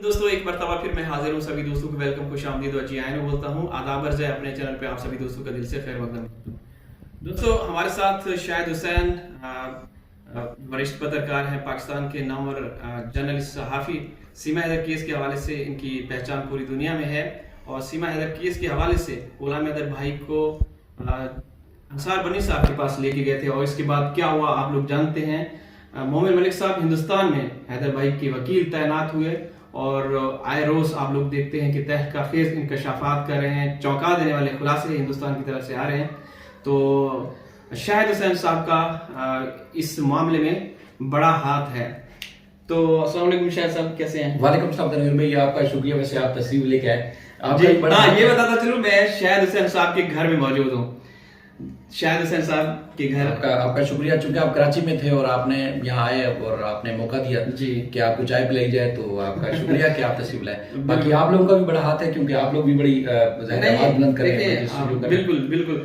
दोस्तों एक मरतबा फिर मैं हाजिर हूँ। सभी दोस्तों को वेलकम, खुश आमदीद और जी आयन बोलता हूँ। आदाब अर्ज़ है अपने चैनल पे आप सभी दोस्तों का दिल से खैर मकदम। दोस्तों हमारे साथ शाहिद हुसैन वरिष्ठ पत्रकार हैं, पाकिस्तान के नामवर जर्नलिस्ट सहाफ़ी। सीमा हैदर केस के हवाले से इनकी पहचान पूरी दुनिया में है और सीमा हैदर केस के हवाले से गुलाम हैदर भाई को अंसार बनी साहब के पास लेके गए थे और इसके बाद क्या हुआ आप लोग जानते हैं। मोमिन मलिक साहब हिंदुस्तान में हैदर भाई के वकील तैनात हुए और आए रोज आप लोग देखते हैं कि तहक़ीक़ात इंकशाफात कर रहे हैं, चौंका देने वाले खुलासे हिंदुस्तान की तरफ से आ रहे हैं। तो शाहिद हुसैन साहब का इस मामले में बड़ा हाथ है। तो अस्सलाम वालेकुम शाहिद साहब, कैसे हैं? वालेकुम सलाम तनवीर भाई, आपका शुक्रिया। वैसे आप तस्वीर लेके आए जी, बड़ा ये बताता चलूं मैं शाहिद हुसैन साहब के घर में मौजूद हूँ। शाहिद हुसैन साहब के घर आपका शुक्रिया, चूंकि आप कराची में थे और आपने यहाँ आए और आपने मौका दिया जी कि आपको चाय पिलाई जाए, तो आपका शुक्रिया कि आप तस्वीर लाए। बाकी आप लोगों का भी बड़ा हाथ है क्योंकि आप लोग भी बड़ी आवाज बुलंद कर रहे हैं। बिल्कुल बिल्कुल।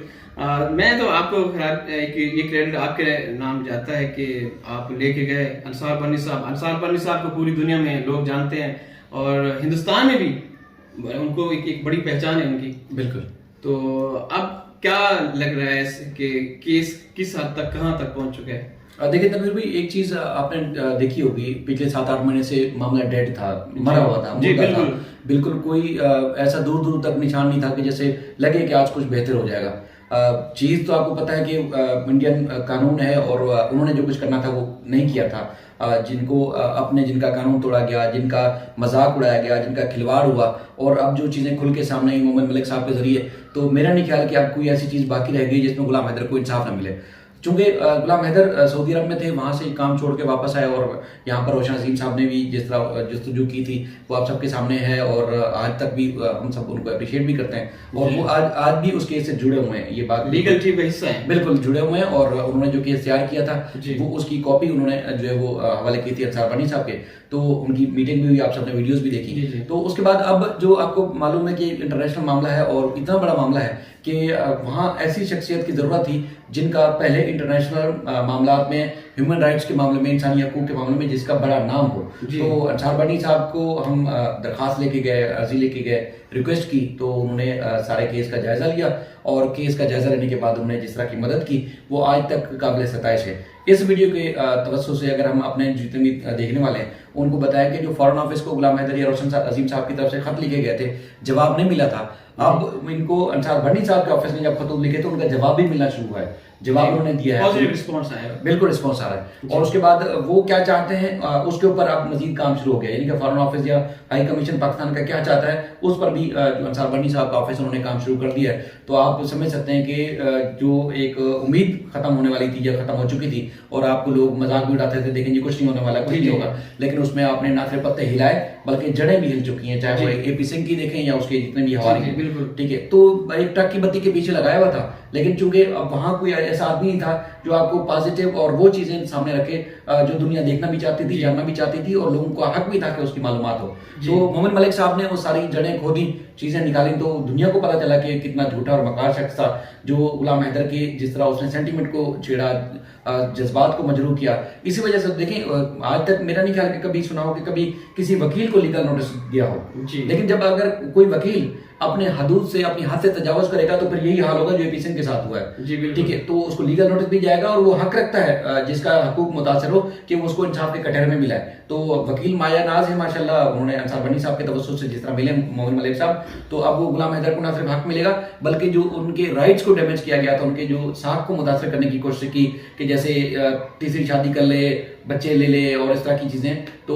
मैं तो आपको ये क्रेडिट आपके नाम जाता है कि आप लेके गए अंसार बनी साहब। अंसार बनी साहब को पूरी दुनिया में लोग जानते हैं और हिंदुस्तान में भी उनको एक बड़ी पहचान है उनकी। बिल्कुल। तो अब क्या लग रहा है कि केस किस हद तक कहाँ तक पहुंच चुका है? देखिए तनवीर भाई, एक चीज आपने देखी होगी, पिछले 7-8 महीने से मामला डेड था, मरा हुआ था, जी बिल्कुल था। बिल्कुल कोई ऐसा दूर दूर तक निशान नहीं था कि जैसे लगे कि आज कुछ बेहतर हो जाएगा। चीज तो आपको पता है कि इंडियन कानून है और उन्होंने जो कुछ करना था वो नहीं किया था। जिनका कानून तोड़ा गया, जिनका मजाक उड़ाया गया, जिनका खिलवाड़ हुआ, और अब जो चीजें खुल के सामने आई मोमिन मलिक साहब के जरिए, तो मेरा नहीं ख्याल कि अब कोई ऐसी चीज बाकी रह गई जिसमें गुलाम हैदर को इंसाफ न मिले। चूंकि गुलाम हैदर सऊदी अरब में थे, वहां से काम छोड़ के वापस आए और यहाँ पर रोशन अजीम साहब ने भी जिस तरह जस्तुजू की थी वो आप सबके सामने है और आज तक भी हम सब उनको अप्रिशिएट भी करते हैं और वो आज भी उस केस से जुड़े हुए हैं। ये बात लीगल टीम का हिस्सा है, बिल्कुल जुड़े हुए हैं और उन्होंने जो केस तैयार किया था वो उसकी कॉपी उन्होंने जो है वो हवाले की थी अंसार बनी साहब के। तो उनकी मीटिंग भी हुई, आप सबने वीडियोस भी देखी। तो उसके बाद अब जो आपको मालूम है कि इंटरनेशनल मामला है और इतना बड़ा मामला है कि वहाँ ऐसी शख्सियत की जरूरत थी जिनका पहले इंटरनेशनल मामला में, ह्यूमन राइट्स के मामले में, इंसानी हकूक के मामले में जिसका बड़ा नाम हो। तो अंसार बनी साहब को हम दरखास्त लेके गए, अर्जी लेके गए, रिक्वेस्ट की, तो उन्होंने सारे केस का जायजा लिया और केस का जायजा लेने के बाद उन्होंने जिस तरह की मदद की वो आज तक काबिल सताइश है। इस वीडियो के तवज्जो से अगर हम अपने जितने भी देखने वाले हैं उनको बताया कि जो फॉरेन ऑफिस को गुलाम हैदर या रोशन अजीम साहब की तरफ से खत लिखे गए थे, जवाब नहीं मिला था। अब इनको अंसार बनी साहब के ऑफिस ने जब खत लिखे तो उनका जवाब भी मिलना शुरू हुआ है, जवाब उन्होंने दिया है, पॉजिटिव रिस्पांस आया है, बिल्कुल रिस्पांस आ रहा है। और उसके बाद वो क्या चाहते हैं उसके ऊपर अब मजीद काम शुरू हो गया, यानी कि फॉरेन ऑफिस या हाई कमीशन पाकिस्तान का क्या चाहता है उस पर भी अंसार बनी साहब का ऑफिस उन्होंने काम शुरू कर दिया है। तो आप समझ सकते हैं कि जो एक उम्मीद खत्म होने वाली थी या खत्म हो चुकी थी और आपको लोग मजाक भी उड़ाते थे, देखें जी कुछ नहीं होने वाला, कुछ नहीं होगा, लेकिन उसमें आपने ना सिर्फ पत्ते हिलाए बल्कि जड़ें भी हिल चुकी हैं, चाहे वो एपी सिंह की देखें या उसके जितने भी हवाले। ठीक है, तो एक ट्रक की बत्ती के पीछे लगाया हुआ था, लेकिन चूंकि अब वहां कोई ऐसा आदमी नहीं था जो आपको पॉजिटिव और वो चीजें सामने रखे जो दुनिया देखना भी चाहती थी, जानना भी चाहती थी और लोगों का हक भी था कि उसकी मालूमात हो। तो मोमिन मलिक साहब ने वो सारी जड़ें खोदी, चीजें निकाली, तो दुनिया को पता चला कि कितना झूठा और मकार शख्स था जो गुलाम हैदर के जिस तरह उसने सेंटीमेंट को छेड़ा, जज्बात को मजरूह किया। इसी वजह से देखें आज तक मेरा नहीं ख्याल कि कभी सुना हो कि कभी किसी वकील को लीगल नोटिस दिया हो, लेकिन जब अगर कोई वकील अपने हदूद से, अपनी हद से तजावुज करेगा तो फिर यही हाल होगा जो एपी सिंह के साथ हुआ है। ठीक है, तो उसको लीगल नोटिस दी जाएगा और वो हक रखता है जिसका हकूक मुतासर हो कि उसको इंसाफ के कटहरे में मिला है। तो वकील माया नाज है माशाल्लाह, उन्होंने अंसार बनी साहब के तवज्जुह से जिस तरह मिले मोमिन मलिक साहब, तो अब वो गुलाम हैदर को ना सिर्फ हक मिलेगा बल्कि जो उनके राइट्स को डैमेज किया गया था, उनके जो साख को मुतासर करने की कोशिश की कि जैसे तीसरी शादी कर ले, बच्चे ले ले और इस तरह की चीजें, तो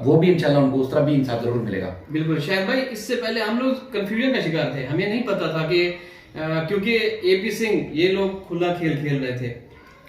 वो भी इंशाल्लाह उनको उस तरह भी इंसाफ जरूर मिलेगा। बिल्कुल शायद भाई, इससे पहले हम लोग कंफ्यूजन का शिकार थे, हमें नहीं पता था कि क्योंकि एपी सिंह ये लोग खुला खेल खेल रहे थे,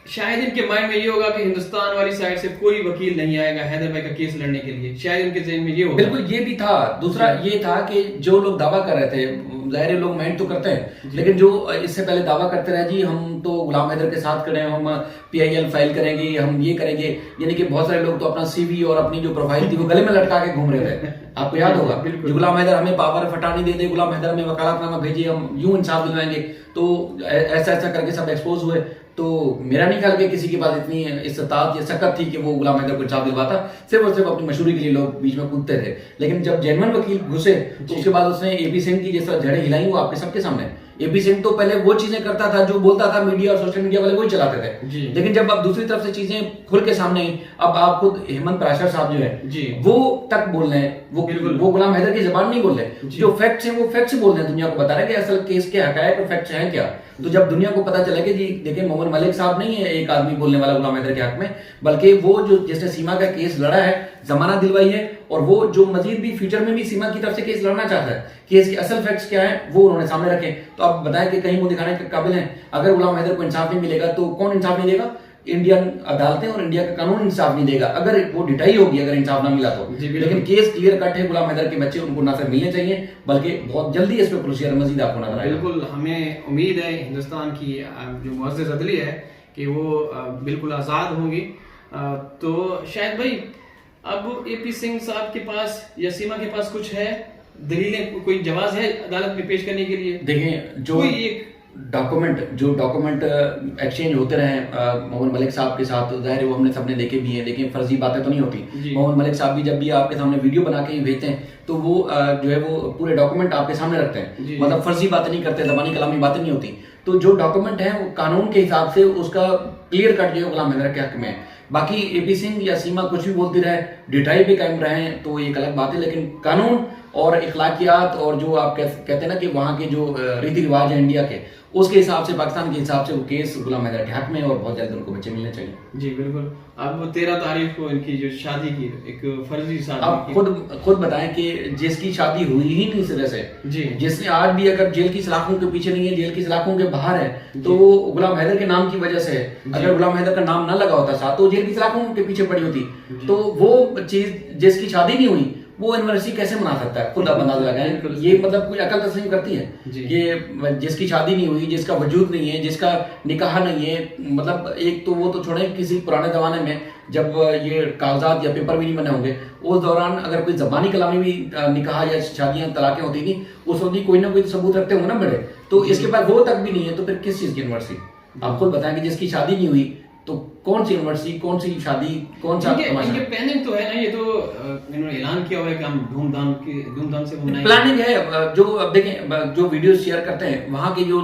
शायद इनके माइंड में ये होगा कि हिंदुस्तान वाली साइड से कोई वकील नहीं आएगा हैदर भाई का केस लड़ने के लिए, शायद इनके ज़हन में ये होगा। बिल्कुल ये भी था। दूसरा ये था कि जो लोग दावा कर रहे थे, जाहिर लोग मेहनत तो करते हैं, लेकिन जो इससे पहले दावा करते रहे जी हम तो गुलाम हैदर के साथ खड़े हैं, हम PIL फाइल करेंगे, हम ये करेंगे, यानी कि बहुत सारे लोग तो अपना CV और अपनी जो प्रोफाइल थी वो गले में लटका के घूम रहे थे। आपको याद होगा गुलाम हैदर हमें पावर फटानी दे दे, गुलाम हैदर हमें वकालतनामा भेजिए, हम यूं इंसाफ दिलवाएंगे, तो ऐसा ऐसा करके सब एक्सपोज हुए। तो मेरा नहीं ख्याल कि किसी के पास इतनी इस्तात या सकत थी कि वो गुलाम हैदर को इंसाफ दिलवाता। सिर्फ और सिर्फ अपनी मशहूरी के लिए लोग बीच में कूदते थे। लेकिन जब जेन्युइन वकील घुसे तो उसके बाद उसने एपी सिंह की जिस तरह जड़ें हिलाई वो आपके सबके सामने। एपी सिंह तो पहले वो चीजें करता था जो बोलता था, मीडिया और सोशल मीडिया वाले वही चलाते थे। लेकिन जब अब दूसरी तरफ से चीजें खुल के सामने आई, अब आप खुद हेमंत पराशर साहब जो है वो तक बोल रहे हैं, वो गुलाम हैदर की जबान नहीं बोल रहे, जो फैक्ट्स हैं वो फैक्ट्स बोल रहे हैं, दुनिया को बता रहे हैं कि असल केस के हकायक और फैक्ट्स हैं क्या। तो जब दुनिया को पता चला कि जी देखिए मोहम्मद मलिक साहब नहीं है एक आदमी बोलने वाला गुलाम हैदर के हक में, बल्कि वो जो जिसने सीमा का केस लड़ा है, जमाना दिलवाई है, और वो जो मजीद भी फ्यूचर में भी सीमा की तरफ से केस लड़ना चाहता है, केस के असल फैक्ट्स क्या है वो उन्होंने सामने रखे। तो आप बताएं कि कहीं मुंह दिखाने के काबिल हैं। अगर गुलाम हैदर को इंसाफ नहीं मिलेगा तो कौन इंसाफ नहीं देगा? इंडियन अदालतें और इंडिया का कानून इंसाफ नहीं देगा अगर वो डिटाई होगी, अगर इंसाफ ना मिला तो। लेकिन केस क्लियर कट है, गुलाम हैदर के बच्चे उनको ना सिर्फ मिलने चाहिए बल्कि बहुत जल्दी इस पर प्रोसीजर मजीद आपको नजर आएगा। बिल्कुल, हमें उम्मीद है हिंदुस्तान की जो मुअज़्ज़ज़ अदलिया है कि वो बिल्कुल आज़ाद होंगी। तो शायद भाई अब एपी सिंह साहब के पास या सीमा के पास कुछ है दलीलें, कोई जवाब है अदालत में पेश करने के लिए? देखें जो डॉक्यूमेंट एक्सचेंज होते रहे मोहम्मद मलिक साहब के साथ, तो जाहिर है वो हमने सबने देखे भी हैं, लेकिन फर्जी बातें तो नहीं होती। मोहम्मद मलिक साहब भी जब भी आपके सामने वीडियो बना के भेजते हैं तो वो जो है वो पूरे डॉक्यूमेंट आपके सामने रखते हैं, मतलब फर्जी बातें नहीं करते, ज़बानी कलामी बातें नहीं होती। तो जो डॉक्यूमेंट है वो कानून के हिसाब से उसका क्लियर कट जो है गुलाम हैदर के हक में है। बाकी एपी सिंह या सीमा कुछ भी बोलती रहे, डिटाई पे कायम रहे तो एक अलग बात है, लेकिन कानून और इखलाकियात और जो आप कहते हैं ना कि वहाँ के जो रीति रिवाज है इंडिया के, उसके हिसाब से, पाकिस्तान के हिसाब से वो केस गुलाम हैदर के हक में और बहुत जल्द उनको बच्चे मिलने चाहिए। जी बिल्कुल। अब 13 तारीख को इनकी जो शादी की एक फर्जी शादी, आप खुद बताएं कि जिसकी शादी हुई ही नहीं सिरे से, जिसने आज भी अगर जेल की सलाखों के पीछे नहीं है, जेल की सलाखों के बाहर है, तो गुलाम हैदर के नाम की वजह से है। अगर गुलाम हैदर का नाम ना लगा होता साथ तो जेल की सलाखों के पीछे पड़ी होती। तो वो चीज जिसकी शादी नहीं हुई वो यूनिवर्सिटी कैसे मना सकता है? खुद आप अंदाजा लगाएं। ये मतलब कोई अकल तस्लीम करती है कि जिसकी शादी नहीं हुई, जिसका वजूद नहीं है, जिसका निकाह नहीं है, मतलब एक तो वो तो छोड़े, किसी पुराने जमाने में जब ये कागजात या पेपर भी नहीं बने होंगे उस दौरान अगर कोई जबानी कलामी भी निकाह या शादियां तलाकें होती थी उस वक्त कोई ना कोई सबूत रखते होंगे ना बड़े। तो इसके पास वो तक भी नहीं है तो फिर किस चीज की यूनिवर्सिटी? आप खुद बताएं कि जिसकी शादी नहीं हुई तो कौन सी यूनिवर्सिटी, कौन सी शादी, कौन सा इनके प्लानिंग तो है ना, ये तो इन्होंने ऐलान किया हुआ है कि हम धूमधाम से मनाएंगे। प्लानिंग है। जो अब देखें जो वीडियो शेयर करते हैं वहाँ के जो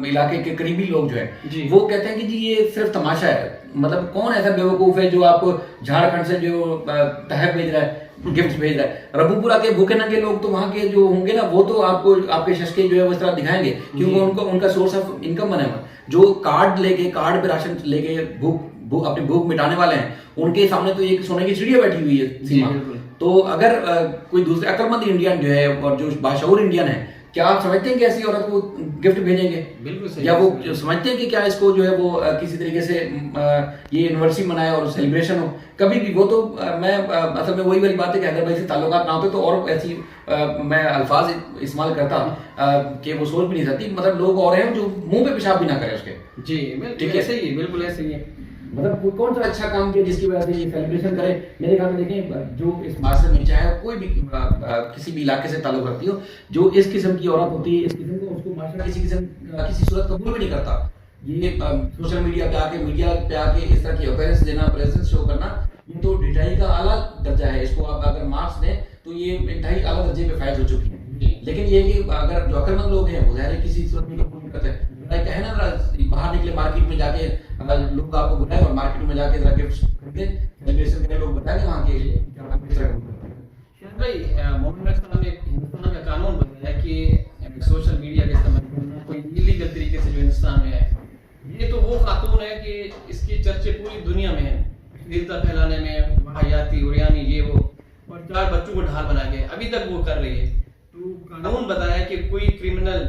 इलाके के करीबी लोग जो है वो कहते हैं कि जी ये सिर्फ तमाशा है। मतलब कौन ऐसा बेवकूफ है जो आपको झारखंड से जो तहफ भेज रहा है, गिफ्ट भेज रहा है? रबूपुरा के भूखे नंगे लोग तो वहाँ के जो होंगे ना वो तो आपको आपके शस्के जो है वो इस तरह दिखाएंगे क्योंकि उनका सोर्स ऑफ इनकम बना हुआ। जो कार्ड पे राशन लेके अपनी भूख मिटाने वाले हैं उनके सामने तो एक सोने की चिड़िया बैठी हुई है सीमा। तो अगर कोई दूसरे अक्लमंद इंडियन जो है और जो बाशऊर इंडियन है, क्या आप समझते हैं कि ऐसी औरत को गिफ्ट भेजेंगे? बिल्कुल सही। या वो समझते हैं कि क्या इसको जो है वो किसी तरीके से ये यूनिवर्सिटी मनाए और सेलिब्रेशन हो? कभी भी वो तो मैं असल में वही वाली बात है कि अगर वैसे ताल्लुकात ना होते तो और ऐसी मैं अल्फाज इस्तेमाल करता कि वो सोच भी नहीं सकती। मतलब लोग और हैं जो मुंह पे पेशाब भी ना करें उसके। जी ठीक है, सही है, बिल्कुल ऐसे ही है। मतलब कौन सा अच्छा काम किया जिसकी वजह से ये सेलिब्रेशन करे? मेरे ख्याल में देखें जो इस माशरे में चाहे कोई भी किसी भी इलाके से ताल्लुक रखती हो, जो इस किस्म की औरत होती है इस किस्म को उसको माशरा किसी सूरत कबूल भी नहीं करता। ये सोशल मीडिया पे आके इस तरह की अपीयरेंस देना, प्रेजेंस शो करना, ये तो डिटाई का आला दर्जा है। इसको आप अगर मार्क्स दें तो ये इंतहाई आला दर्जे पे फायज हो चुकी है। लेकिन ये कि अगर जो अक्लमंद लोग हैं वो ज़ाहिर किसी सूरत में कबूल करते हैं। कहे ना बाहर निकले मार्केट में जाके लोग आपको बुलाए और मार्केट में जाके जरा गिफ्ट खरीदे, सेलिब्रेशन करें, लोग बताएंगे वहाँ के भाई। मोहम्मद साहब ने हिंदुस्तान का कानून बनाया कि सोशल मीडिया का इस्तेमाल करना कोई इलीगल तरीके से जो हिंदुस्तान में है, ये तो वो खातून है कि इसकी चर्चे पूरी दुनिया में है, अश्लीलता फैलाने में, वाहियाती उरियानी ये वो, और 4 बच्चों को ढाल बना के अभी तक वो कर रही है। तो कानून बताया कि कोई क्रिमिनल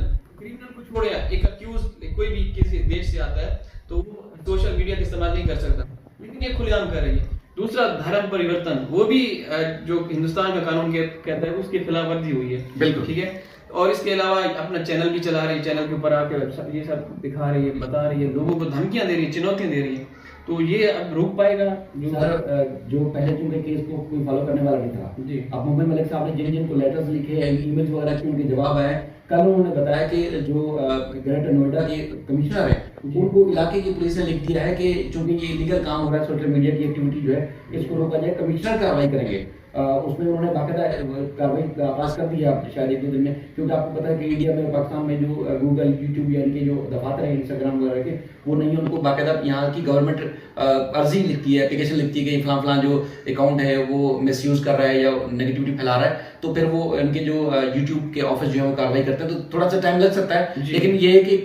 को छोड़े, एक अक्यूज कोई भी किसी देश से आता है तो वो सोशल मीडिया का इस्तेमाल नहीं कर सकता, लेकिन ये खुलेआम कर रही है। दूसरा, धर्म परिवर्तन, वो भी जो हिंदुस्तान का कानून कहता है उसकी खिलाफ वर्जी हुई है। बिल्कुल ठीक है। और इसके अलावा अपना चैनल भी चला रही है, चैनल के ऊपर आके ये सब दिखा रही है, बता रही है, लोगों को धमकियां दे रही है, चुनौतियां दे रही है। तो ये अब रोक पाएगा सर जो पहले चूंकि केस को कोई फॉलो करने वाला नहीं था जी। अब मोहम्मद मलिक साहब ने जिन जिन को लेटर्स लिखे हैं ईमेल्स वगैरह के उनके जवाब आए कल उन्होंने बताया कि जो ग्रेटर नोएडा के कमिश्नर है उनको इलाके की पुलिस ने लिख दिया है कि चूंकि ये इलीगल काम हो रहा है सोशल मीडिया की एक्टिविटी जो है इसको रोका जाए कमिश्नर कार्रवाई करेंगे उसमें उन्होंने बाकायदा कार्रवाई आगाज कर दी है शायद एक दो दिन में क्योंकि आपको पता है कि इंडिया में पाकिस्तान में जो गूगल यूट्यूब यानी कि जो दफातर है इंस्टाग्राम वगैरह के वो नहीं है उनको बाकायदा यहाँ की गवर्नमेंट अर्जी लिखती है एप्लीकेशन लिखती है कि फलां फलां जो अकाउंट है वो मिसयूज कर रहा है या नेगेटिविटी फैला रहा है तो फिर वो इनके जो यूट्यूब के ऑफिस जो है वो कार्रवाई करते हैं तो थोड़ा सा टाइम लग सकता है लेकिन ये है कि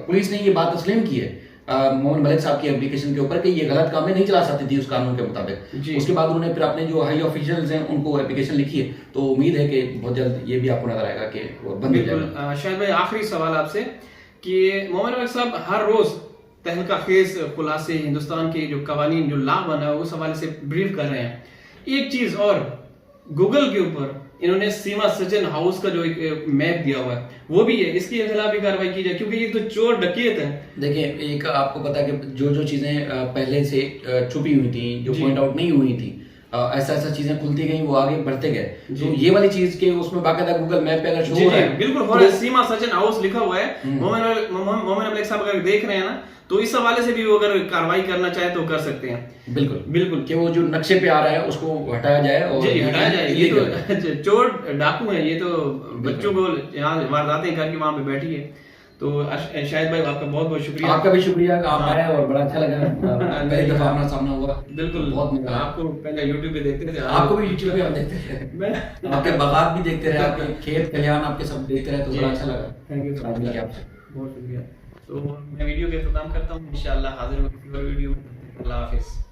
पुलिस ने ये बात तस्लीम की है मोहम्मद मलिक साहब की एप्लीकेशन के ऊपर कि ये गलत काम है नहीं चला सकती थी उस कानून के मुताबिक उसके बाद उन्होंने फिर अपने जो हाई ऑफिशियल्स हैं उनको एप्लीकेशन लिखी है तो उम्मीद है कि बहुत जल्द ये भी आपको नजर आएगा कि बंद हो जाएगा। शायद भाई आखिरी सवाल आपसे कि मोहम्मद मलिक साहब हर रोज तहलका खेज खुलासे हिंदुस्तान के जो कवानीन जो लॉ बना है उस हवाले से ब्रीफ कर रहे हैं एक चीज और गूगल के ऊपर इन्होंने सीमा सजन हाउस का जो एक मैप दिया हुआ है वो भी है इसके खिलाफ भी कार्रवाई की जाए क्योंकि ये तो चोर डकैत है। देखिए एक आपको पता है कि जो जो चीजें पहले से छुपी हुई थी जो पॉइंट आउट नहीं हुई थी ऐसा चीजें खुलती गई वो आगे बढ़ते गए तो ये वाली चीज के उसमें बाकायदा गूगल मैप पे अगर शो हो रहा है बिल्कुल हो रहा है सीमा सजन हाउस लिखा हुआ है मोहम्मद मलिक साहब अगर देख रहे हैं ना तो इस हवाले से भी वो अगर कार्रवाई करना चाहे तो कर सकते हैं। बिल्कुल बिल्कुल कि वो जो नक्शे पे आ रहा है उसको हटाया जाए और हटाया जाए ये तो चोर डाकू है ये तो बच्चों को यहाँ वारदातें करके वहां पे बैठी है तो शायद भाई आपका बहुत बहुत शुक्रिया। आपका भी शुक्रिया आप आए और बड़ा अच्छा लगा पहली दफा अपना सामना हुआ बिल्कुल बहुत मजा आपको पहले YouTube पे देखते थे आपको भी YouTube पे हम देखते थे मैं आपके बागात भी देखते रहे आपके खेत खलिहान आपके सब देखते रहे तो बड़ा अच्छा लगा। थैंक यू सो मच आपसे बहुत शुक्रिया। तो मैं वीडियो के इख्तिताम करता हूँ इंशाल्लाह हाजिर हूँ किसी और वीडियो में। अल्लाह हाफिज़।